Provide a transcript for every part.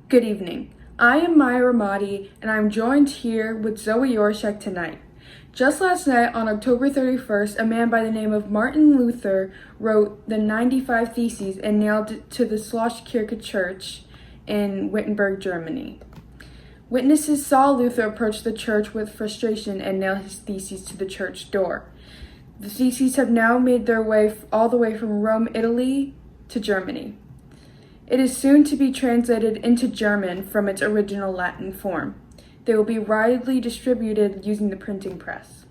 Good evening. I am Maya Ramadi, and I'm joined here with Zoe Yorshak tonight. Just last night, on October 31st, a man by the name of Martin Luther wrote the 95 Theses and nailed it to the Schlosskirche Church in Wittenberg, Germany. Witnesses saw Luther approach the church with frustration and nail his theses to the church door. The theses have now made their way all the way from Rome, Italy, to Germany. It is soon to be translated into German from its original Latin form. They will be widely distributed using the printing press.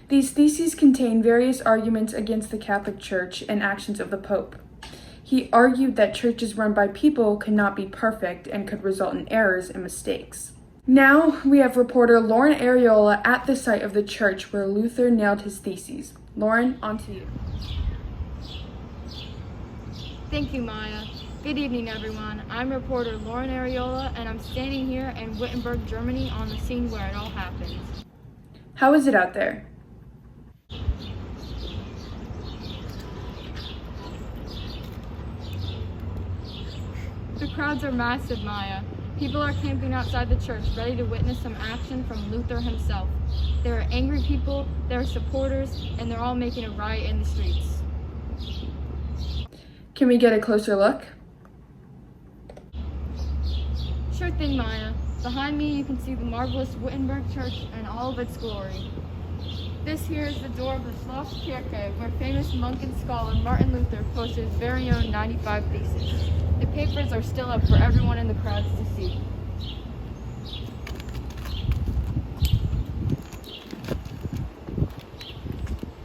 These theses contain various arguments against the Catholic Church and actions of the Pope. He argued that churches run by people could not be perfect and could result in errors and mistakes. Now we have reporter Lauren Ariola at the site of the church where Luther nailed his theses. Lauren, on to you. Thank you, Maya. Good evening, everyone. I'm reporter Lauren Ariola, and I'm standing here in Wittenberg, Germany, on the scene where it all happened. How is it out there? The crowds are massive, Maya. People are camping outside the church, ready to witness some action from Luther himself. There are angry people, there are supporters, and they're all making a riot in the streets. Can we get a closer look? Sure thing, Maya. Behind me you can see the marvelous Wittenberg Church and all of its glory. This here is the door of the Schlosskirche, where famous monk and scholar Martin Luther posted his very own 95 Theses. The papers are still up for everyone in the crowds to see.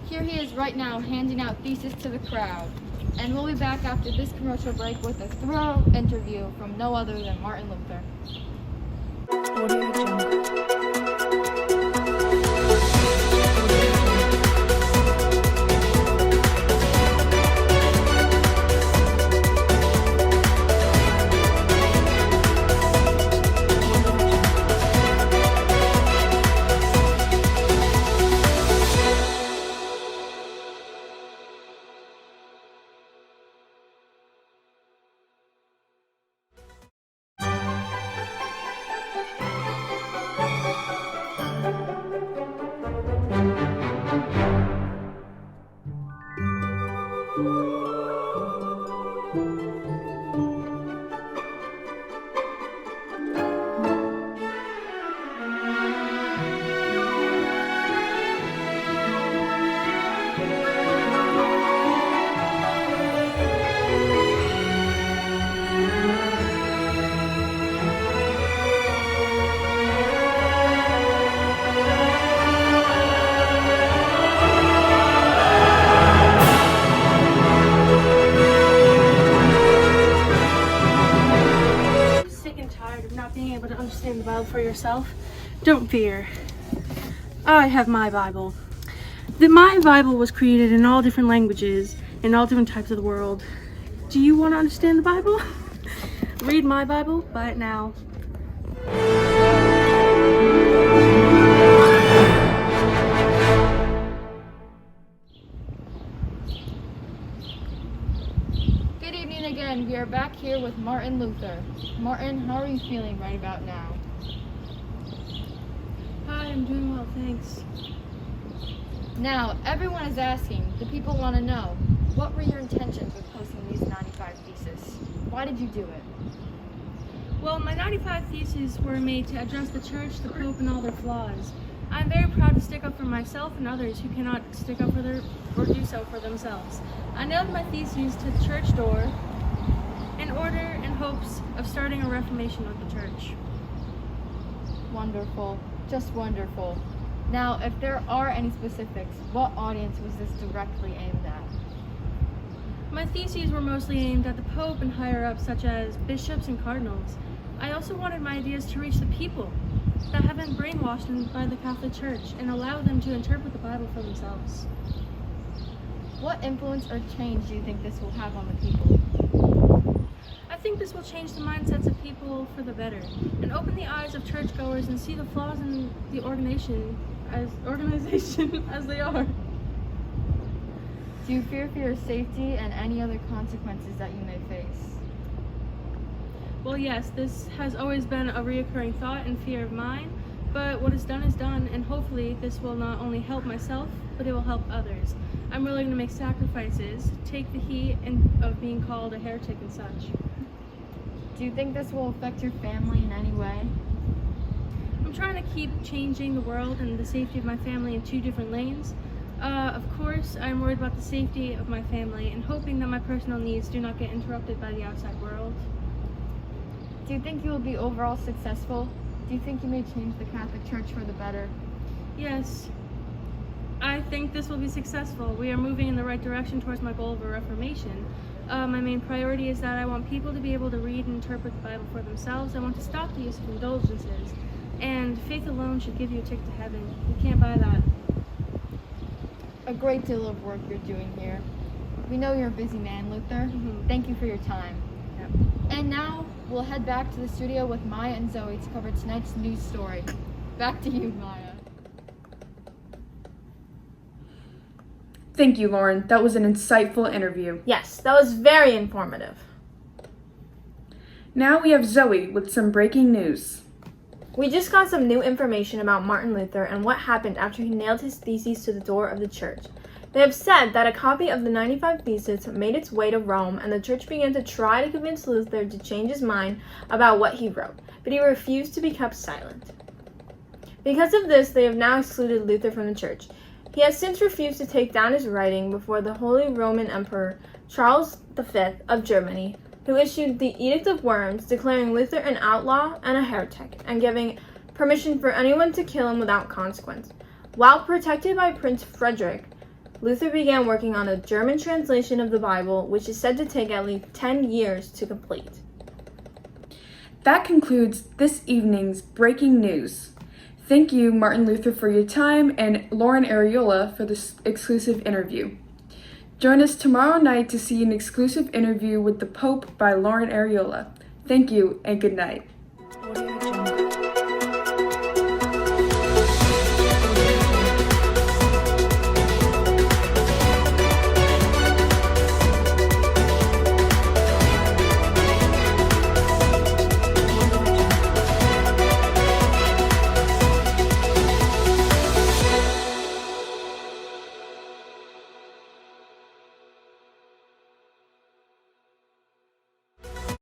Here he is right now handing out theses to the crowd. And we'll be back after this commercial break with a thorough interview from no other than Martin Luther. Audio Jungle. Being able to understand the Bible for yourself, don't fear. I have my Bible. My Bible was created in all different languages, in all different types of the world. Do you want to understand the Bible? Read my Bible, buy it now. Good evening again. We are back here with Martin Luther. Martin, how are you feeling right about now? Hi, I'm doing well, thanks. Now, everyone is asking, the people want to know, what were your intentions with posting these 95 Theses? Why did you do it? Well, my 95 Theses were made to address the church, the Pope, and all their flaws. I'm very proud to stick up for myself and others who cannot stick up for or do so for themselves. I nailed my theses to the church door in order and hopes of starting a reformation of the church. Wonderful. Just wonderful. Now, if there are any specifics, what audience was this directly aimed at? My theses were mostly aimed at the Pope and higher-ups such as bishops and cardinals. I also wanted my ideas to reach the people that have been brainwashed by the Catholic Church and allow them to interpret the Bible for themselves. What influence or change do you think this will have on the people? I think this will change the mindsets of people for the better and open the eyes of churchgoers and see the flaws in the organization as they are. Do you fear for your safety and any other consequences that you may face? Well, yes, this has always been a reoccurring thought and fear of mine, but what is done, and hopefully this will not only help myself, but it will help others. I'm willing to make sacrifices, take the heat of being called a heretic and such. Do you think this will affect your family in any way? I'm trying to keep changing the world and the safety of my family in two different lanes. Of course, I'm worried about the safety of my family and hoping that my personal needs do not get interrupted by the outside world. Do you think you will be overall successful? Do you think you may change the Catholic Church for the better? Yes, I think this will be successful. We are moving in the right direction towards my goal of a reformation. My main priority is that I want people to be able to read and interpret the Bible for themselves. I want to stop the use of indulgences. And faith alone should give you a ticket to heaven. You can't buy that. A great deal of work you're doing here. We know you're a busy man, Luther. Mhm. Thank you for your time. Yep. And now we'll head back to the studio with Maya and Zoe to cover tonight's news story. Back to you, Maya. Thank you, Lauren. That was an insightful interview. Yes, that was very informative. Now we have Zoe with some breaking news. We just got some new information about Martin Luther and what happened after he nailed his theses to the door of the church. They have said that a copy of the 95 Theses made its way to Rome, and the church began to try to convince Luther to change his mind about what he wrote, but he refused to be kept silent. Because of this, they have now excluded Luther from the church. He has since refused to take down his writing before the Holy Roman Emperor Charles V of Germany, who issued the Edict of Worms, declaring Luther an outlaw and a heretic, and giving permission for anyone to kill him without consequence. While protected by Prince Frederick, Luther began working on a German translation of the Bible, which is said to take at least 10 years to complete. That concludes this evening's breaking news. Thank you, Martin Luther, for your time, and Lauren Areola for this exclusive interview. Join us tomorrow night to see an exclusive interview with the Pope by Lauren Areola. Thank you, and good night.